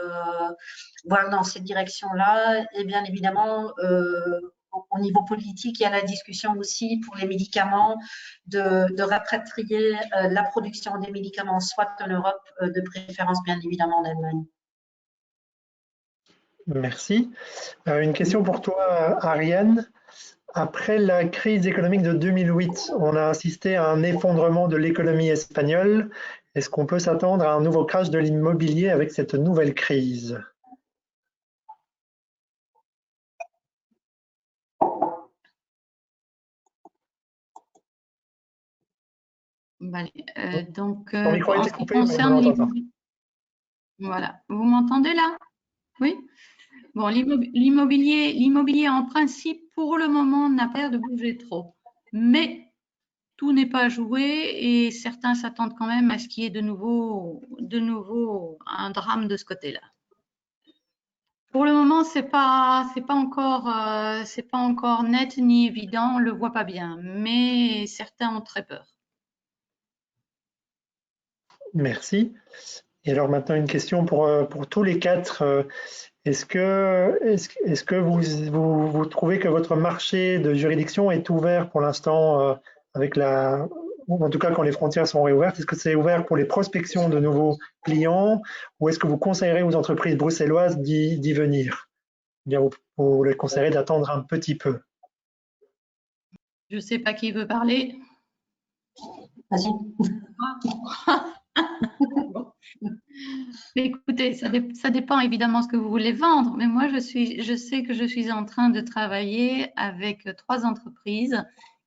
Speaker 3: dans cette direction-là. Et bien évidemment, au niveau politique, il y a la discussion aussi pour les médicaments de rapatrier la production des médicaments soit en Europe, de préférence bien évidemment en Allemagne.
Speaker 1: Merci. Une question pour toi, Ariane. Après la crise économique de 2008, on a assisté à un effondrement de l'économie espagnole. Est-ce qu'on peut s'attendre à un nouveau crash de l'immobilier avec cette nouvelle crise?
Speaker 2: Donc,
Speaker 1: Ton micro a
Speaker 2: en
Speaker 1: été
Speaker 2: ce qui
Speaker 1: coupé, mais on
Speaker 2: concerne
Speaker 1: entend.
Speaker 2: voilà, vous m'entendez là? Oui. Bon, l'immobilier en principe, pour le moment, n'a pas l'air de bouger trop. Mais tout n'est pas joué et certains s'attendent quand même à ce qu'il y ait de nouveau un drame de ce côté-là. Pour le moment, c'est pas encore net ni évident, on le voit pas bien, mais certains ont très peur.
Speaker 1: Merci. Et alors maintenant une question pour tous les quatre. Est-ce que vous trouvez que votre marché de juridiction est ouvert pour l'instant avec ou en tout cas quand les frontières sont réouvertes, est-ce que c'est ouvert pour les prospections de nouveaux clients, ou est-ce que vous conseillerez aux entreprises bruxelloises d'y venir? Bien, vous les conseillerez d'attendre un petit peu.
Speaker 2: Je sais pas qui veut parler.
Speaker 3: Vas-y.
Speaker 2: Bon. Écoutez, ça dépend évidemment de ce que vous voulez vendre, mais moi je sais que je suis en train de travailler avec 3 entreprises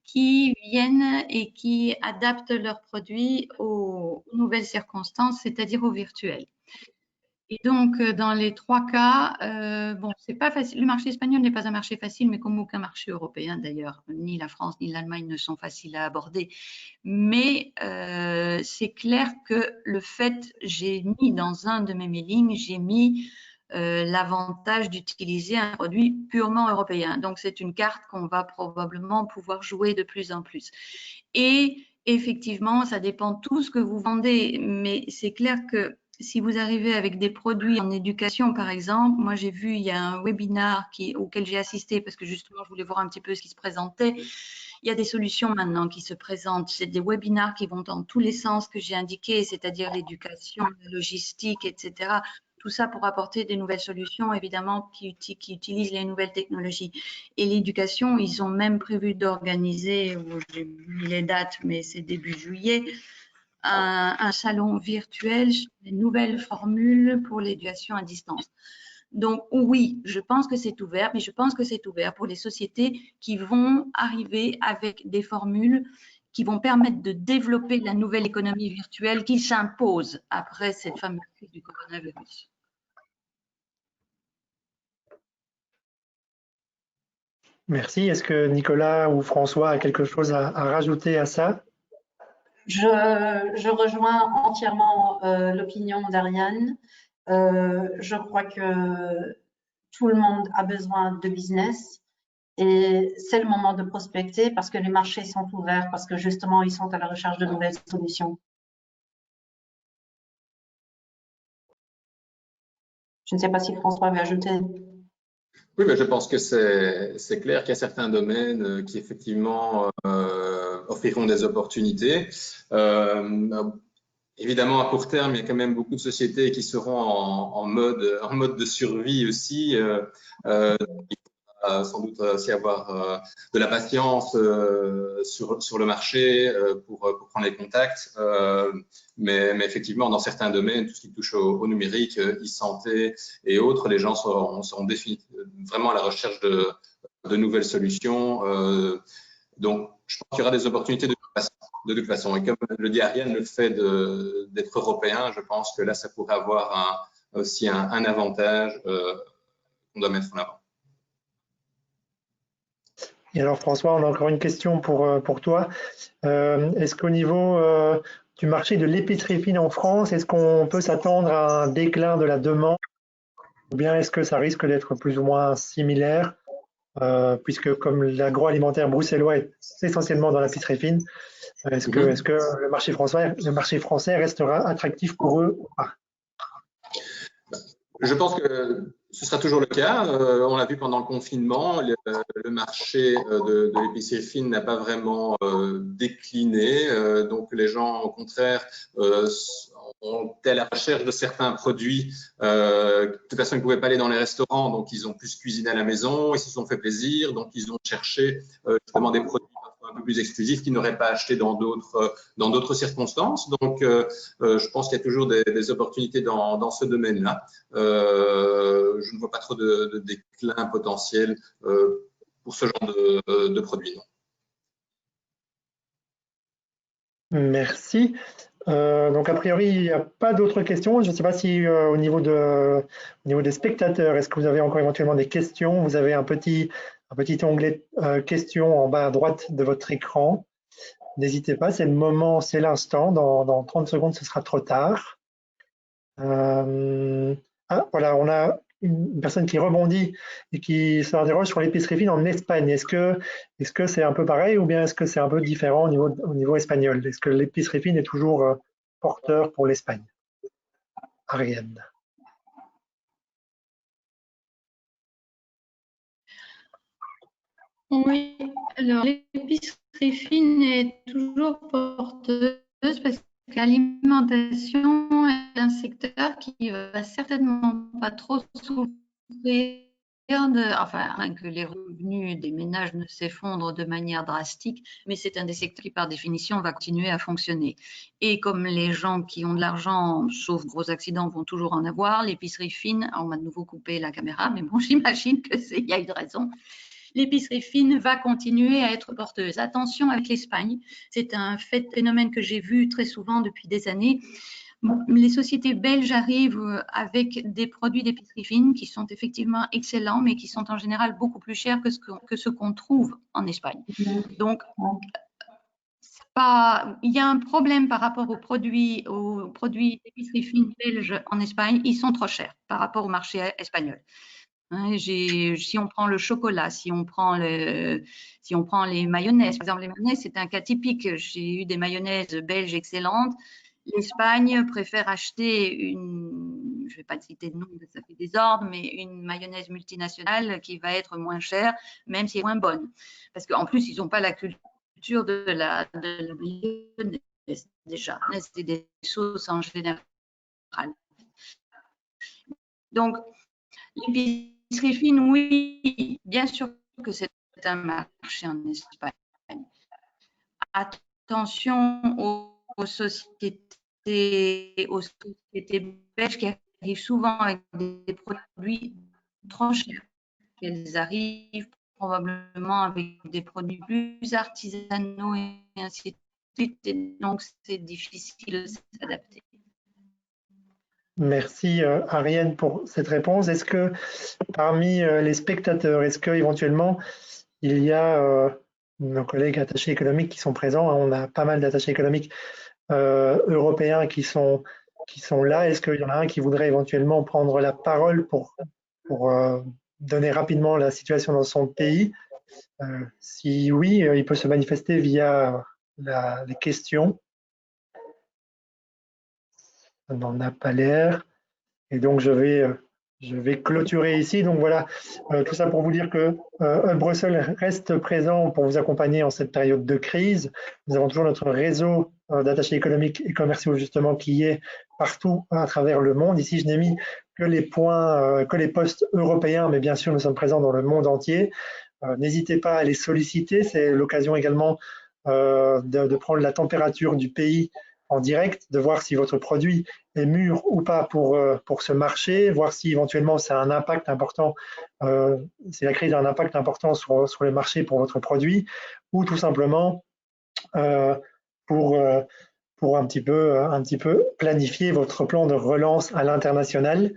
Speaker 2: qui viennent et qui adaptent leurs produits aux nouvelles circonstances, c'est-à-dire au virtuel. Et donc, dans les 3 cas, bon, c'est pas facile. Le marché espagnol n'est pas un marché facile, mais comme aucun marché européen d'ailleurs, ni la France ni l'Allemagne ne sont faciles à aborder. Mais c'est clair que le fait, j'ai mis dans un de mes mailings, j'ai mis l'avantage d'utiliser un produit purement européen. Donc, c'est une carte qu'on va probablement pouvoir jouer de plus en plus. Et effectivement, ça dépend de tout ce que vous vendez, mais c'est clair que si vous arrivez avec des produits en éducation, par exemple, moi j'ai vu, il y a un webinar auquel j'ai assisté parce que justement je voulais voir un petit peu ce qui se présentait. Il y a des solutions maintenant qui se présentent. C'est des webinars qui vont dans tous les sens que j'ai indiqués, c'est-à-dire l'éducation, la logistique, etc. Tout ça pour apporter des nouvelles solutions, évidemment, qui utilisent les nouvelles technologies. Et l'éducation, ils ont même prévu d'organiser, j'ai mis les dates, mais c'est début juillet, un salon virtuel sur les nouvelles formules pour l'éducation à distance. Donc oui, je pense que c'est ouvert, mais je pense que c'est ouvert pour les sociétés qui vont arriver avec des formules qui vont permettre de développer la nouvelle économie virtuelle qui s'impose après cette fameuse crise du coronavirus.
Speaker 1: Merci. Est-ce que Nicolas ou François a quelque chose à rajouter à ça?
Speaker 3: Je rejoins entièrement l'opinion d'Ariane. Je crois que tout le monde a besoin de business et c'est le moment de prospecter parce que les marchés sont ouverts, parce que justement, ils sont à la recherche de nouvelles solutions. Je ne sais pas si François veut ajouter.
Speaker 4: Oui, mais je pense que c'est clair qu'il y a certains domaines qui effectivement offriront des opportunités. Évidemment, à court terme, il y a quand même beaucoup de sociétés qui seront en mode de survie aussi. Sans doute aussi avoir de la patience sur le marché pour prendre les contacts. Mais effectivement, dans certains domaines, tout ce qui touche au numérique, e-santé et autres, les gens seront vraiment à la recherche de nouvelles solutions. Donc, je pense qu'il y aura des opportunités de toute façon. Et comme le dit Ariane, le fait d'être européen, je pense que là, ça pourrait avoir aussi un avantage qu'on doit mettre en avant.
Speaker 1: Et alors François, on a encore une question pour toi. Est-ce qu'au niveau du marché de l'épicerie fine en France, est-ce qu'on peut s'attendre à un déclin de la demande ou bien est-ce que ça risque d'être plus ou moins similaire puisque comme l'agroalimentaire bruxellois est essentiellement dans l'épicerie fine, est-ce que le marché français restera attractif pour eux ou pas?
Speaker 4: Je pense que ce sera toujours le cas. On l'a vu pendant le confinement, le marché de l'épicerie fine n'a pas vraiment décliné. Donc les gens, au contraire, ont été à la recherche de certains produits. De toute façon, ils ne pouvaient pas aller dans les restaurants, donc ils ont plus cuisiné à la maison, ils se sont fait plaisir, donc ils ont cherché justement des produits un peu plus exclusifs qu'ils n'auraient pas acheté dans d'autres circonstances. Donc, je pense qu'il y a toujours des opportunités dans ce domaine-là. Je ne vois pas trop de déclin potentiel pour ce genre de produits. Non.
Speaker 1: Merci. Donc, a priori, il n'y a pas d'autres questions. Je ne sais pas si au niveau des spectateurs, est-ce que vous avez encore éventuellement des questions? Vous avez un petit onglet questions en bas à droite de votre écran. N'hésitez pas, c'est le moment, c'est l'instant. Dans 30 secondes, ce sera trop tard. Voilà, on a une personne qui rebondit et qui s'interroge sur l'épicerie fine en Espagne. Est-ce que c'est un peu pareil ou bien est-ce que c'est un peu différent au niveau espagnol? Est-ce que l'épicerie fine est toujours porteur pour l'Espagne? Ariane.
Speaker 2: Oui, alors l'épicerie fine est toujours porteuse parce que l'alimentation est un secteur qui va certainement pas trop souffrir enfin, que les revenus des ménages ne s'effondrent de manière drastique, mais c'est un des secteurs qui, par définition, va continuer à fonctionner. Et comme les gens qui ont de l'argent, sauf gros accidents, vont toujours en avoir, l'épicerie fine, on m'a de nouveau coupé la caméra, mais bon, j'imagine qu'il y a une raison. L'épicerie fine va continuer à être porteuse. Attention avec l'Espagne, c'est un phénomène que j'ai vu très souvent depuis des années. Les sociétés belges arrivent avec des produits d'épicerie fine qui sont effectivement excellents, mais qui sont en général beaucoup plus chers que ce qu'on trouve en Espagne. Donc, il y a un problème par rapport aux produits d'épicerie fine belges en Espagne, ils sont trop chers par rapport au marché espagnol. Si on prend le chocolat, si on prend les mayonnaises, par exemple, les mayonnaises, c'est un cas typique. J'ai eu des mayonnaises belges excellentes. L'Espagne préfère acheter je ne vais pas citer de nom, ça fait des ordres, mais une mayonnaise multinationale qui va être moins chère, même si elle est moins bonne. Parce qu'en plus, ils n'ont pas la culture de la mayonnaise déjà. C'est des sauces en général. Donc, l'épicerie fine, oui, bien sûr que c'est un marché en Espagne. Attention aux sociétés belges qui arrivent souvent avec des produits trop chers. Elles arrivent probablement avec des produits plus artisanaux et ainsi de suite. Et donc, c'est difficile de s'adapter.
Speaker 1: Merci Ariane pour cette réponse. Est-ce que parmi les spectateurs, est-ce qu'éventuellement il y a nos collègues attachés économiques qui sont présents. On a pas mal d'attachés économiques européens qui sont là. Est-ce qu'il y en a un qui voudrait éventuellement prendre la parole pour donner rapidement la situation dans son pays? Si oui, il peut se manifester via les questions. Ça n'en a pas l'air. Et donc, je vais clôturer ici. Donc voilà, tout ça pour vous dire que Hub Bruxelles reste présent pour vous accompagner en cette période de crise. Nous avons toujours notre réseau d'attachés économiques et commerciaux justement qui est partout à travers le monde. Ici, je n'ai mis que les points, que les postes européens, mais bien sûr, nous sommes présents dans le monde entier. N'hésitez pas à les solliciter. C'est l'occasion également de prendre la température du pays en direct, de voir si votre produit est mûr ou pas pour ce marché, voir si éventuellement ça a un impact important, si la crise a un impact important sur le marché pour votre produit, ou tout simplement pour un petit peu planifier votre plan de relance à l'international.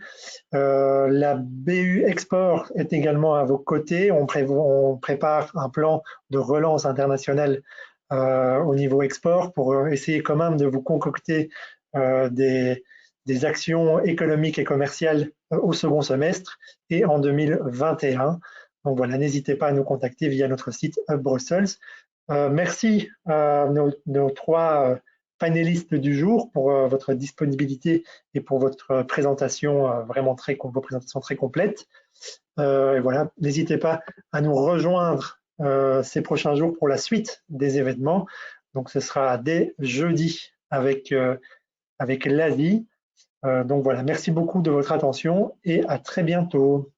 Speaker 1: La BU Export est également à vos côtés. On prépare un plan de relance internationale au niveau export pour essayer quand même de vous concocter des actions économiques et commerciales au second semestre et en 2021. Donc voilà, n'hésitez pas à nous contacter via notre site Hub Brussels. Merci à nos trois panélistes du jour pour votre disponibilité et pour votre présentation vraiment vos présentations très complètes. Et voilà, n'hésitez pas à nous rejoindre ces prochains jours pour la suite des événements. Donc ce sera dès jeudi avec l'Asie. Donc voilà, merci beaucoup de votre attention et à très bientôt.